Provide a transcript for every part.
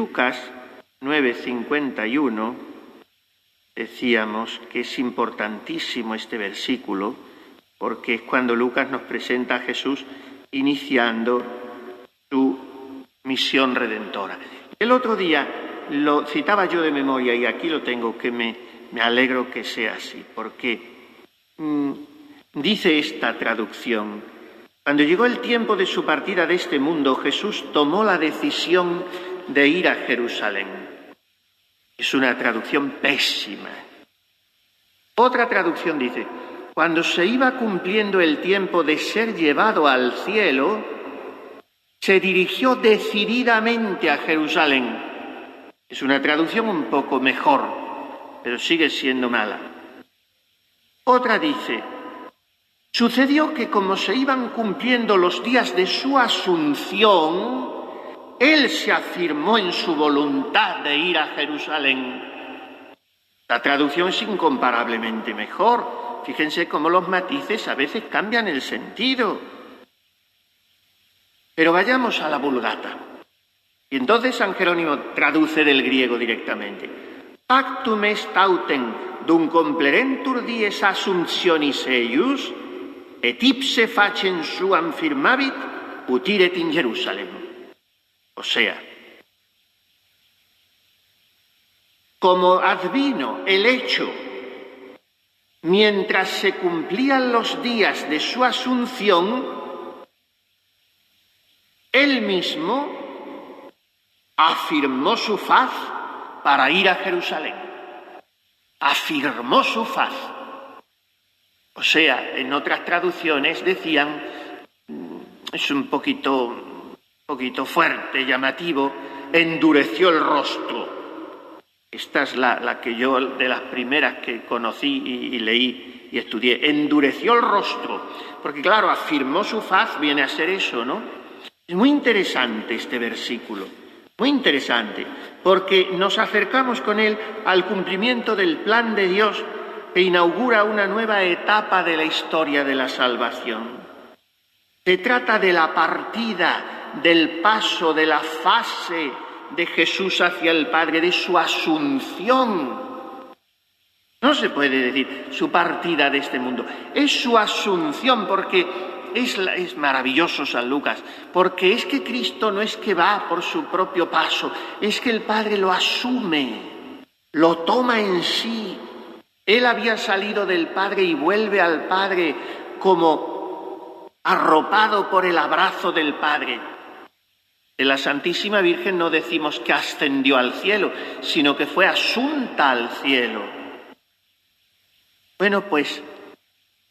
Lucas 9:51, decíamos que es importantísimo este versículo, porque es cuando Lucas nos presenta a Jesús iniciando su misión redentora. El otro día lo citaba yo de memoria y aquí lo tengo, que me alegro que sea así, porque dice esta traducción: cuando llegó el tiempo de su partida de este mundo, Jesús tomó la decisión de ir a Jerusalén. Es una traducción pésima. Otra traducción dice: cuando se iba cumpliendo el tiempo de ser llevado al cielo, se dirigió decididamente a Jerusalén. Es una traducción un poco mejor, pero sigue siendo mala. Otra dice: sucedió que como se iban cumpliendo los días de su asunción, él se afirmó en su voluntad de ir a Jerusalén. La traducción es incomparablemente mejor. Fíjense cómo los matices a veces cambian el sentido. Pero vayamos a la Vulgata. Y entonces San Jerónimo traduce del griego directamente: pactum est autem dum complerentur dies assumptionis eius, et ipse facem suam firmavit, ut iret in Jerusalem. O sea, como advino el hecho mientras se cumplían los días de su asunción, él mismo afirmó su faz para ir a Jerusalén. Afirmó su faz. O sea, en otras traducciones decían, es un poquito fuerte, llamativo, endureció el rostro. Esta es la que yo, de las primeras que conocí y leí y estudié. Endureció el rostro, porque claro, afirmó su faz, viene a ser eso, ¿no? Es muy interesante este versículo, muy interesante, porque nos acercamos con él al cumplimiento del plan de Dios que inaugura una nueva etapa de la historia de la salvación. Se trata de la partida, del paso, de la fase de Jesús hacia el Padre, de su asunción. No se puede decir su partida de este mundo, es su asunción, porque es maravilloso San Lucas, porque es que Cristo no es que va por su propio paso, es que el Padre lo asume, lo toma en sí. Él había salido del Padre y vuelve al Padre como arropado por el abrazo del Padre. De la Santísima Virgen no decimos que ascendió al cielo, sino que fue asunta al cielo. Bueno, pues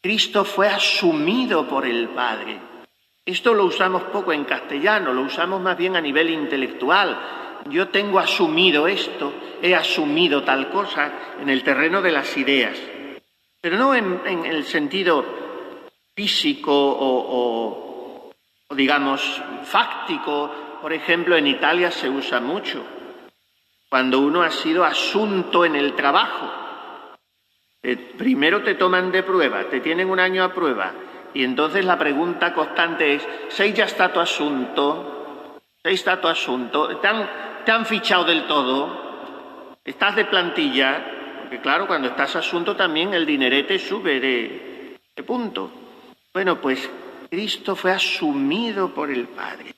Cristo fue asumido por el Padre. Esto lo usamos poco en castellano, lo usamos más bien a nivel intelectual. Yo tengo asumido esto, he asumido tal cosa en el terreno de las ideas, pero no en el sentido físico o digamos fáctico. Por ejemplo, en Italia se usa mucho cuando uno ha sido asunto en el trabajo. Primero te toman de prueba, te tienen un año a prueba, y entonces la pregunta constante es: ¿sei già stato assunto? ¿Sei stato assunto? ¿Te han fichado del todo? ¿Estás de plantilla? Porque claro, cuando estás asunto también el dinerete sube de punto. Bueno, pues Cristo fue asumido por el Padre.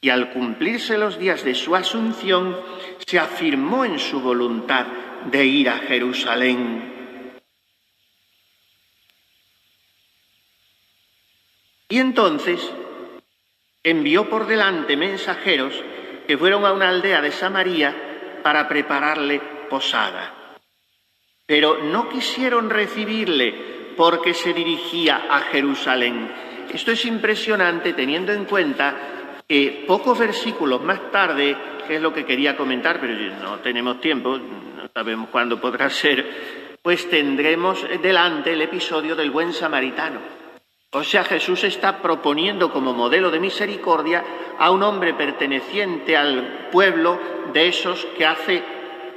Y al cumplirse los días de su asunción, se afirmó en su voluntad de ir a Jerusalén. Y entonces envió por delante mensajeros que fueron a una aldea de Samaria para prepararle posada. Pero no quisieron recibirle porque se dirigía a Jerusalén. Esto es impresionante teniendo en cuenta que pocos versículos más tarde, que es lo que quería comentar, pero no tenemos tiempo, no sabemos cuándo podrá ser, pues tendremos delante el episodio del buen samaritano. O sea, Jesús está proponiendo como modelo de misericordia a un hombre perteneciente al pueblo de esos que hace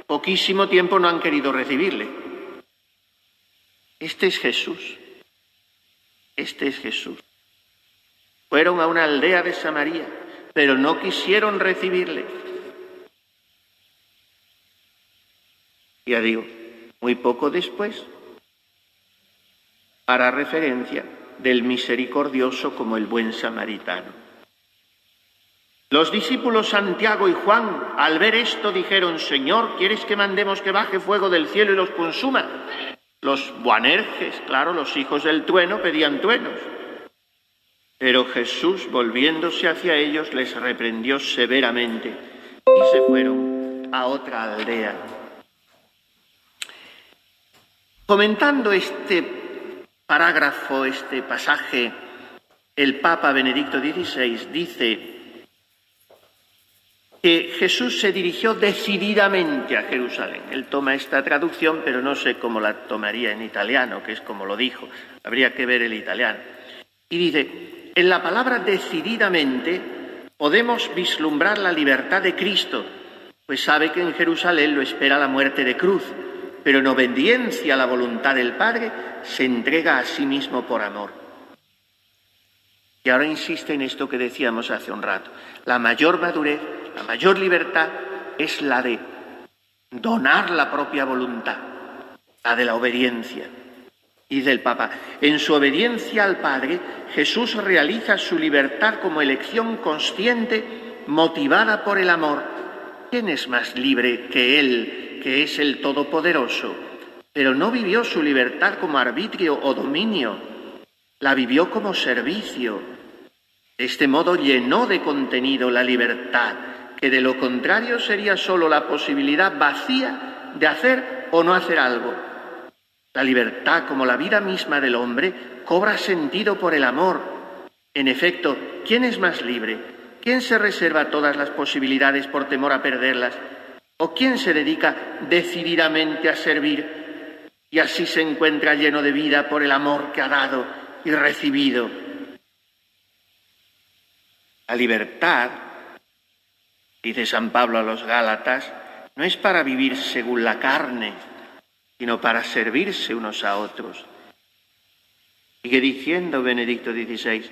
poquísimo tiempo no han querido recibirle. Este es Jesús. Este es Jesús. Fueron a una aldea de Samaria, pero no quisieron recibirle. Ya digo, muy poco después, hará referencia del misericordioso como el buen samaritano. Los discípulos Santiago y Juan, al ver esto, dijeron: Señor, ¿quieres que mandemos que baje fuego del cielo y los consuma? Los Boanerges, claro, los hijos del trueno, pedían truenos. Pero Jesús, volviéndose hacia ellos, les reprendió severamente y se fueron a otra aldea. Comentando este parágrafo, este pasaje, el Papa Benedicto XVI dice que Jesús se dirigió decididamente a Jerusalén. Él toma esta traducción, pero no sé cómo la tomaría en italiano, que es como lo dijo. Habría que ver el italiano. Y dice: en la palabra decididamente podemos vislumbrar la libertad de Cristo, pues sabe que en Jerusalén lo espera la muerte de cruz, pero en obediencia a la voluntad del Padre se entrega a sí mismo por amor. Y ahora insiste en esto que decíamos hace un rato. La mayor madurez, la mayor libertad es la de donar la propia voluntad, la de la obediencia. Y dice el Papa: en su obediencia al Padre, Jesús realiza su libertad como elección consciente, motivada por el amor. ¿Quién es más libre que Él, que es el Todopoderoso? Pero no vivió su libertad como arbitrio o dominio, la vivió como servicio. De este modo llenó de contenido la libertad, que de lo contrario sería solo la posibilidad vacía de hacer o no hacer algo. La libertad, como la vida misma del hombre, cobra sentido por el amor. En efecto, ¿quién es más libre? ¿Quién se reserva todas las posibilidades por temor a perderlas? ¿O quién se dedica decididamente a servir y así se encuentra lleno de vida por el amor que ha dado y recibido? La libertad, dice San Pablo a los Gálatas, no es para vivir según la carne, sino para servirse unos a otros. Sigue diciendo Benedicto XVI: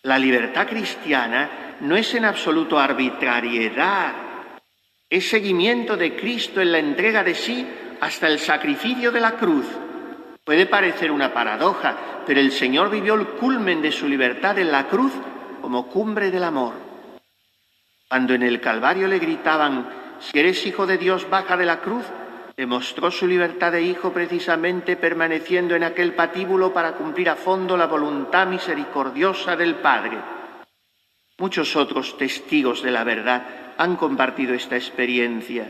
la libertad cristiana no es en absoluto arbitrariedad, es seguimiento de Cristo en la entrega de sí hasta el sacrificio de la cruz. Puede parecer una paradoja, pero el Señor vivió el culmen de su libertad en la cruz como cumbre del amor. Cuando en el Calvario le gritaban: si eres hijo de Dios, baja de la cruz, demostró su libertad de hijo precisamente permaneciendo en aquel patíbulo para cumplir a fondo la voluntad misericordiosa del Padre. Muchos otros testigos de la verdad han compartido esta experiencia.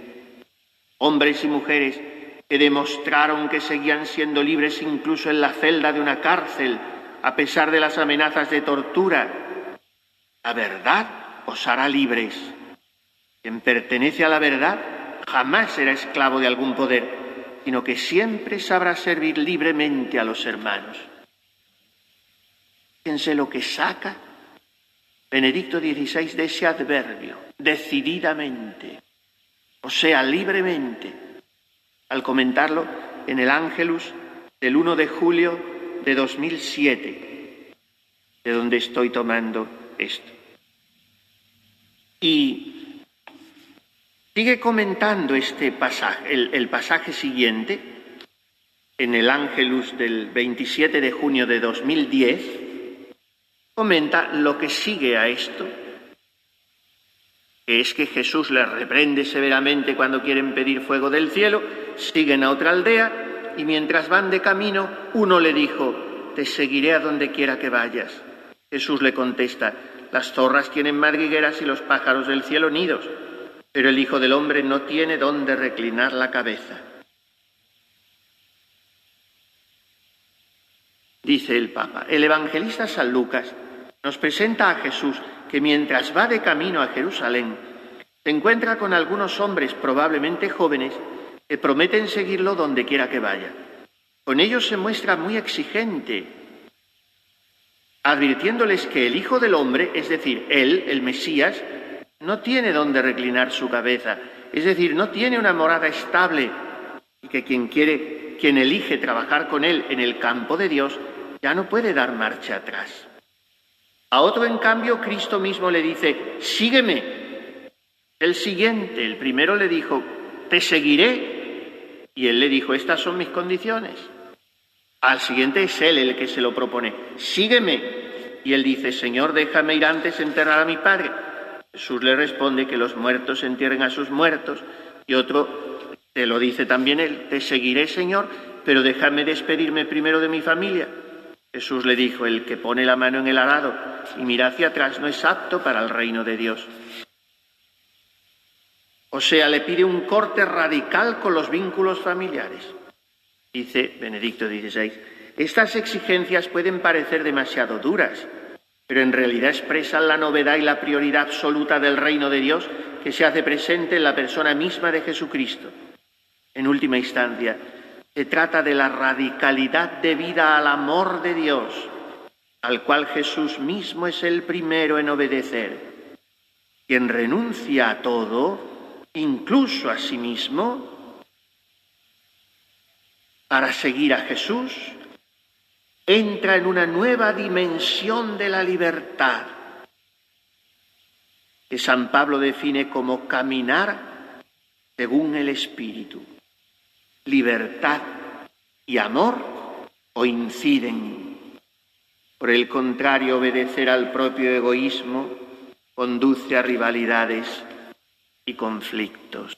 Hombres y mujeres que demostraron que seguían siendo libres incluso en la celda de una cárcel, a pesar de las amenazas de tortura. La verdad os hará libres. Quien pertenece a la verdad jamás será esclavo de algún poder, sino que siempre sabrá servir libremente a los hermanos. Fíjense lo que saca Benedicto XVI de ese adverbio: decididamente, o sea, libremente, al comentarlo en el Ángelus del 1 de julio de 2007, de donde estoy tomando esto. Y sigue comentando este pasaje, el pasaje siguiente, en el Ángelus del 27 de junio de 2010, comenta lo que sigue a esto, que es que Jesús les reprende severamente cuando quieren pedir fuego del cielo, siguen a otra aldea y mientras van de camino, uno le dijo: te seguiré a donde quiera que vayas. Jesús le contesta: las zorras tienen madrigueras y los pájaros del cielo nidos, pero el Hijo del Hombre no tiene dónde reclinar la cabeza. Dice el Papa: el evangelista San Lucas nos presenta a Jesús que mientras va de camino a Jerusalén, se encuentra con algunos hombres, probablemente jóvenes, que prometen seguirlo donde quiera que vaya. Con ellos se muestra muy exigente, advirtiéndoles que el Hijo del Hombre, es decir, él, el Mesías, no tiene dónde reclinar su cabeza, es decir, no tiene una morada estable, y que quien elige trabajar con él en el campo de Dios, ya no puede dar marcha atrás. A otro, en cambio, Cristo mismo le dice: sígueme. El siguiente, el primero, le dijo: te seguiré, Y él le dijo, estas son mis condiciones. Al siguiente es él el que se lo propone, sígueme. Y él dice, Señor, déjame ir antes a enterrar a mi padre. Jesús le responde que los muertos entierren a sus muertos. Y otro, te lo dice también él, te seguiré, Señor, pero déjame despedirme primero de mi familia. Jesús le dijo, el que pone la mano en el arado y mira hacia atrás no es apto para el reino de Dios. O sea, le pide un corte radical con los vínculos familiares. Dice Benedicto XVI, estas exigencias pueden parecer demasiado duras, pero en realidad expresan la novedad y la prioridad absoluta del reino de Dios que se hace presente en la persona misma de Jesucristo. En última instancia, se trata de la radicalidad debida al amor de Dios, al cual Jesús mismo es el primero en obedecer. Quien renuncia a todo, incluso a sí mismo, para seguir a Jesús, entra en una nueva dimensión de la libertad, que San Pablo define como caminar según el Espíritu. Libertad y amor coinciden. Por el contrario, obedecer al propio egoísmo conduce a rivalidades y conflictos.